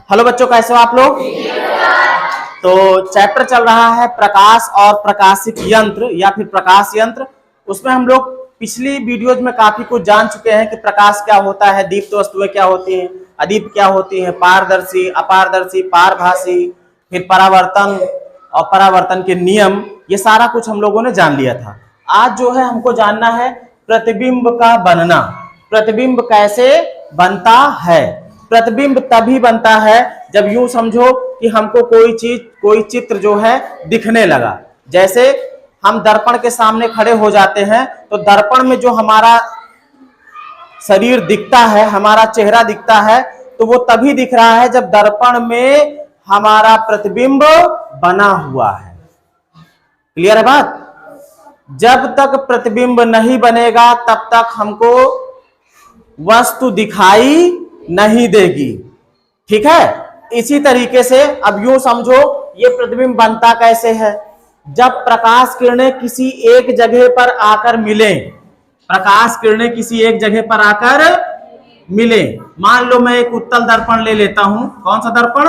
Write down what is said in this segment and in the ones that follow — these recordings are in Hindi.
हेलो बच्चों, कैसे हो आप लोग। तो चैप्टर चल रहा है प्रकाश और प्रकाशिक यंत्र या फिर प्रकाश यंत्र। उसमें हम लोग पिछली वीडियोज में काफी कुछ जान चुके हैं कि प्रकाश क्या होता है, दीप्त वस्तुएं क्या होती हैं, अदीप्त क्या होती हैं, पारदर्शी, अपारदर्शी, पारभासी, फिर परावर्तन और परावर्तन के नियम, ये सारा कुछ हम लोगों ने जान लिया था। आज जो है हमको जानना है प्रतिबिंब का बनना। प्रतिबिंब कैसे बनता है। प्रतिबिंब तभी बनता है जब यूं समझो कि हमको कोई चीज, कोई चित्र जो है दिखने लगा। जैसे हम दर्पण के सामने खड़े हो जाते हैं तो दर्पण में जो हमारा शरीर दिखता है, हमारा चेहरा दिखता है, तो वो तभी दिख रहा है जब दर्पण में हमारा प्रतिबिंब बना हुआ है। क्लियर है बात। जब तक प्रतिबिंब नहीं बनेगा तब तक हमको वस्तु दिखाई नहीं देगी। ठीक है। इसी तरीके से अब यूं समझो ये प्रतिबिंब बनता कैसे है। जब प्रकाश किरणें किसी एक जगह पर आकर मिले, प्रकाश किरणें किसी एक जगह पर आकर मिले। मान लो मैं एक उत्तल दर्पण ले लेता हूं। कौन सा दर्पण?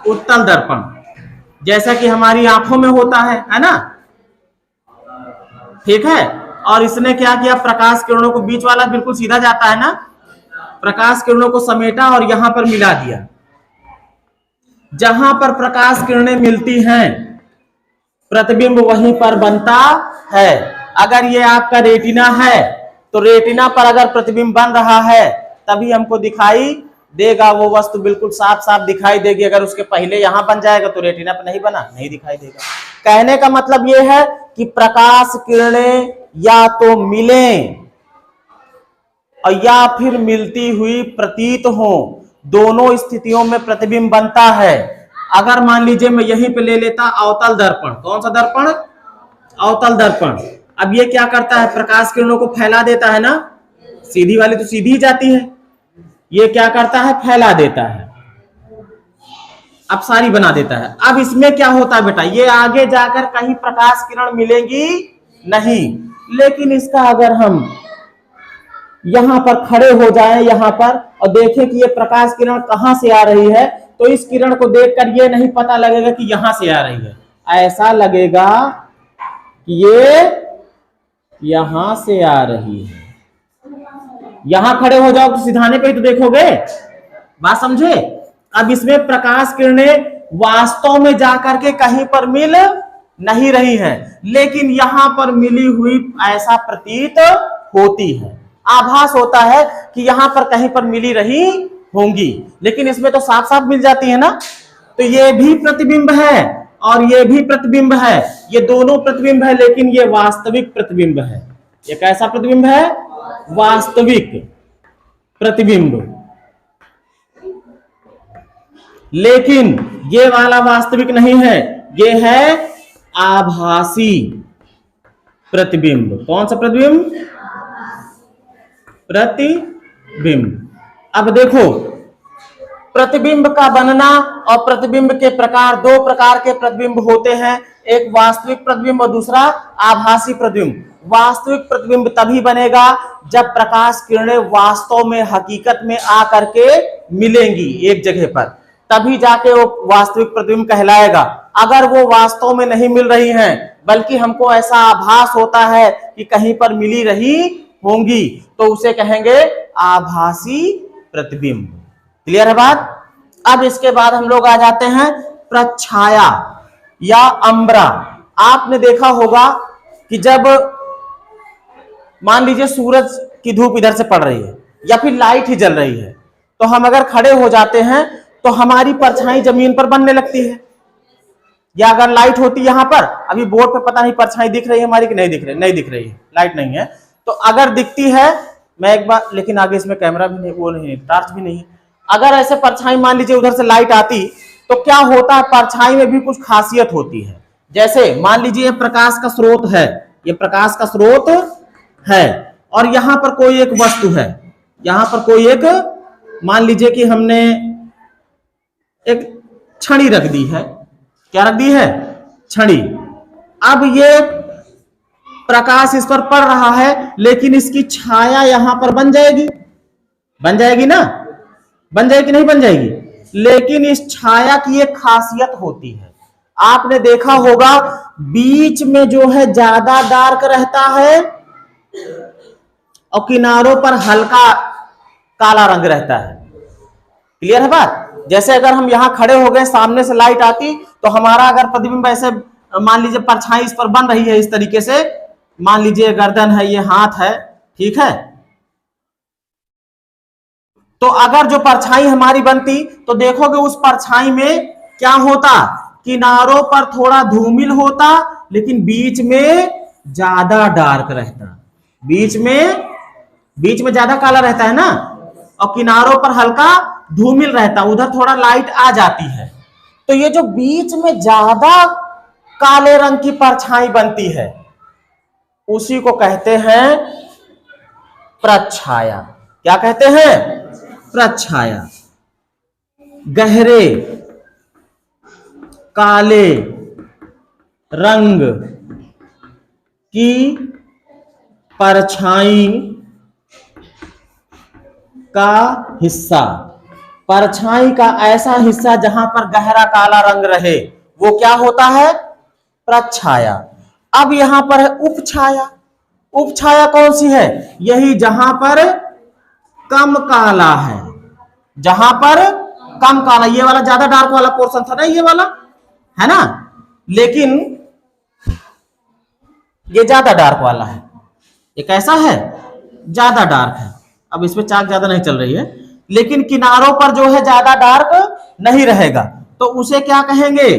उत्तल दर्पण, जैसा कि हमारी आंखों में होता है ना। ठीक है। और इसने क्या किया, प्रकाश किरणों को, बीच वाला बिल्कुल सीधा जाता है ना, प्रकाश किरणों को समेटा और यहां पर मिला दिया। जहां पर प्रकाश किरणें मिलती हैं प्रतिबिंब वहीं पर बनता है। अगर ये आपका रेटिना है तो रेटिना पर अगर प्रतिबिंब बन रहा है तभी हमको दिखाई देगा, वो वस्तु बिल्कुल साफ साफ दिखाई देगी। अगर उसके पहले यहां बन जाएगा तो रेटिना पर नहीं बना, नहीं दिखाई देगा। कहने का मतलब ये है कि प्रकाश किरणें या तो मिलें और या फिर मिलती हुई प्रतीत हो, दोनों स्थितियों में प्रतिबिंब बनता है। अगर मान लीजिए मैं यहीं पे ले लेता अवतल दर्पण। कौन सा दर्पण? अवतल दर्पण। अब ये क्या करता है, प्रकाश किरणों को फैला देता है ना, सीधी वाली तो सीधी ही जाती है, ये क्या करता है, फैला देता है, अब सारी बना देता है। अब इसमें क्या होता है बेटा, ये आगे जाकर कहीं प्रकाश किरण मिलेंगी नहीं। लेकिन इसका अगर हम यहां पर खड़े हो जाएं यहां पर और देखें कि ये प्रकाश किरण कहां से आ रही है, तो इस किरण को देखकर ये नहीं पता लगेगा कि यहां से आ रही है। ऐसा लगेगा कि ये यहां से आ रही है। यहां खड़े हो जाओ तो सिधाने पे ही तो देखोगे। बात समझे। अब इसमें प्रकाश किरणें वास्तव में जाकर के कहीं पर मिल नहीं रही हैं, लेकिन यहां पर मिली हुई ऐसा प्रतीत होती है। आभास होता है कि यहां पर कहीं पर मिली रही होंगी, लेकिन इसमें तो साफ साफ मिल जाती है ना। तो ये भी प्रतिबिंब है और ये भी प्रतिबिंब है, ये दोनों प्रतिबिंब है, लेकिन ये वास्तविक प्रतिबिंब है। ये कैसा प्रतिबिंब है? वास्तविक प्रतिबिंब। लेकिन ये वाला वास्तविक नहीं है, ये है आभासी प्रतिबिंब। कौन सा प्रतिबिंब? प्रतिबिंब। अब देखो, प्रतिबिंब का बनना और प्रतिबिंब के प्रकार, दो प्रकार के प्रतिबिंब होते हैं, एक वास्तविक प्रतिबिंब और दूसरा आभासी प्रतिबिंब। वास्तविक प्रतिबिंब तभी बनेगा जब प्रकाश किरणें वास्तव में, हकीकत में आकर के मिलेंगी एक जगह पर, तभी जाके वो वास्तविक प्रतिबिंब कहलाएगा। अगर वो वास्तव में नहीं मिल रही हैं, बल्कि हमको ऐसा आभास होता है कि कहीं पर मिली रही होंगी, तो उसे कहेंगे आभासी प्रतिबिंब। क्लियर है बात। अब इसके बाद हम लोग आ जाते हैं प्रछाया या अम्बरा। आपने देखा होगा कि जब मान लीजिए सूरज की धूप इधर से पड़ रही है या फिर लाइट ही जल रही है, तो हम अगर खड़े हो जाते हैं तो हमारी परछाई जमीन पर बनने लगती है। या अगर लाइट होती यहां पर, अभी बोर्ड पे पता नहीं परछाई दिख रही है हमारी कि नहीं दिख रही, नहीं दिख रही है, लाइट नहीं है, तो अगर दिखती है, मैं एक बार, लेकिन आगे इसमें कैमरा भी नहीं, वो नहीं, टॉर्च भी नहीं। अगर ऐसे परछाई मान लीजिए उधर से लाइट आती तो क्या होता है, परछाई में भी कुछ खासियत होती है। जैसे मान लीजिए ये प्रकाश का स्रोत है, ये प्रकाश का स्रोत है और यहां पर कोई एक वस्तु है, यहां पर कोई एक, मान लीजिए कि हमने एक छड़ी रख दी है। क्या रख दी है? छड़ी। अब ये प्रकाश इस पर पड़ रहा है, लेकिन इसकी छाया यहां पर बन जाएगी, बन जाएगी ना, बन जाएगी नहीं बन जाएगी? लेकिन इस छाया की एक खासियत होती है, आपने देखा होगा बीच में जो है ज्यादा डार्क रहता है और किनारों पर हल्का काला रंग रहता है। क्लियर है बात? जैसे अगर हम यहां खड़े हो गए, सामने से लाइट आती तो हमारा अगर प्रतिबिंब ऐसे मान लीजिए परछाई इस पर बन रही है इस तरीके से, मान लीजिए गर्दन है, ये हाथ है, ठीक है, तो अगर जो परछाई हमारी बनती तो देखोगे उस परछाई में क्या होता, किनारों पर थोड़ा धूमिल होता लेकिन बीच में ज्यादा डार्क रहता, बीच में ज्यादा काला रहता है ना, और किनारों पर हल्का धूमिल रहता, उधर थोड़ा लाइट आ जाती है। तो ये जो बीच में ज्यादा काले रंग की परछाई बनती है उसी को कहते हैं प्रच्छाया। क्या कहते हैं? प्रच्छाया। गहरे काले रंग की परछाई का हिस्सा, परछाई का ऐसा हिस्सा जहां पर गहरा काला रंग रहे वो क्या होता है? प्रच्छाया। अब यहां पर है उपछाया। उपछाया कौन सी है? यही जहां पर कम काला है, जहां पर कम काला, ये वाला ज्यादा डार्क वाला पोर्शन था ना, ये वाला है ना, लेकिन ये ज्यादा डार्क वाला है, ये कैसा है? ज्यादा डार्क है। अब इसमें चाक ज्यादा नहीं चल रही है, लेकिन किनारों पर जो है ज्यादा डार्क नहीं रहेगा, तो उसे क्या कहेंगे?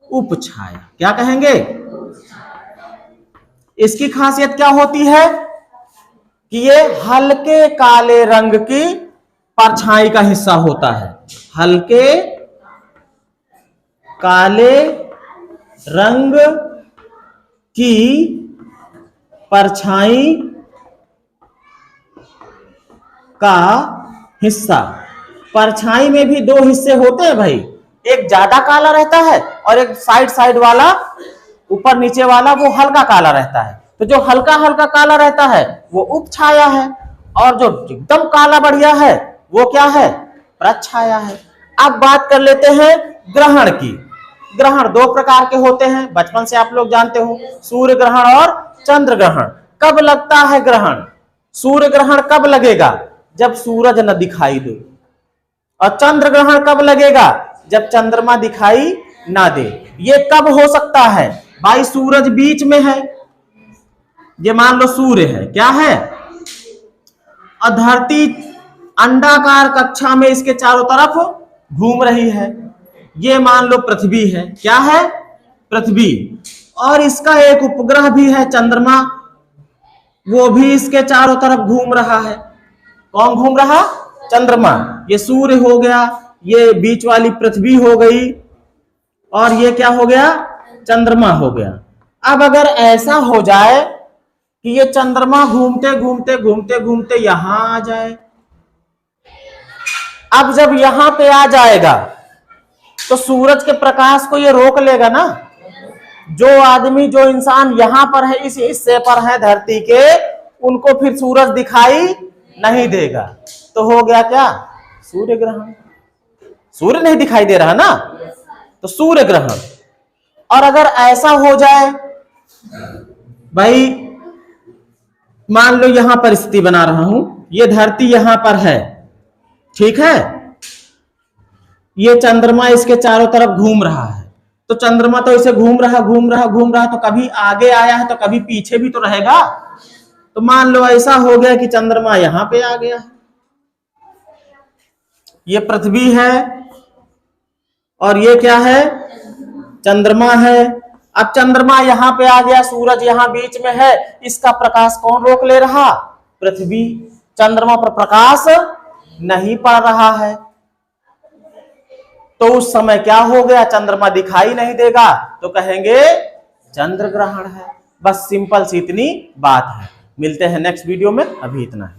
उपछाया। क्या कहेंगे? इसकी खासियत क्या होती है कि ये हल्के काले रंग की परछाई का हिस्सा होता है, हल्के काले रंग की परछाई का हिस्सा। परछाई में भी दो हिस्से होते हैं भाई, एक ज्यादा काला रहता है और एक साइड वाला, ऊपर नीचे वाला वो हल्का काला रहता है। तो जो हल्का हल्का काला रहता है वो उपछाया है, और जो एकदम काला बढ़िया है वो क्या है? प्रच्छाया है। अब बात कर लेते हैं ग्रहण की। ग्रहण दो प्रकार के होते हैं, बचपन से आप लोग जानते हो, सूर्य ग्रहण और चंद्र ग्रहण। कब लगता है ग्रहण? सूर्य ग्रहण कब लगेगा? जब सूरज न दिखाई दे। और चंद्र ग्रहण कब लगेगा? जब चंद्रमा दिखाई ना दे। ये कब हो सकता है? भाई सूरज बीच में है, ये मान लो सूर्य है, क्या है, और धरती अंडाकार कक्षा में इसके चारों तरफ घूम रही है, ये मान लो पृथ्वी है, क्या है? पृथ्वी। और इसका एक उपग्रह भी है चंद्रमा, वो भी इसके चारों तरफ घूम रहा है। कौन घूम रहा? चंद्रमा। ये सूर्य हो गया, ये बीच वाली पृथ्वी हो गई, और ये क्या हो गया? चंद्रमा हो गया। अब अगर ऐसा हो जाए कि ये चंद्रमा घूमते घूमते घूमते घूमते यहां आ जाए, अब जब यहां पे आ जाएगा तो सूरज के प्रकाश को ये रोक लेगा ना। जो आदमी, जो इंसान यहां पर है, इस हिस्से पर है धरती के, उनको फिर सूरज दिखाई नहीं देगा। तो हो गया क्या? सूर्य ग्रहण। सूर्य नहीं दिखाई दे रहा ना, तो सूर्य ग्रहण। और अगर ऐसा हो जाए भाई, मान लो यहां पर स्थिति बना रहा हूं, ये धरती यहां पर है, ठीक है, ये चंद्रमा इसके चारों तरफ घूम रहा है, तो चंद्रमा तो इसे घूम रहा, तो कभी आगे आया है तो कभी पीछे भी तो रहेगा। तो मान लो ऐसा हो गया कि चंद्रमा यहां पे आ गया, ये पृथ्वी है और ये क्या है? चंद्रमा है। अब चंद्रमा यहां पे आ गया, सूरज यहां बीच में है, इसका प्रकाश कौन रोक ले रहा? पृथ्वी। चंद्रमा पर प्रकाश नहीं पड़ रहा है, तो उस समय क्या हो गया? चंद्रमा दिखाई नहीं देगा, तो कहेंगे चंद्र ग्रहण है। बस सिंपल सी इतनी बात है। मिलते हैं नेक्स्ट वीडियो में, अभी इतना है।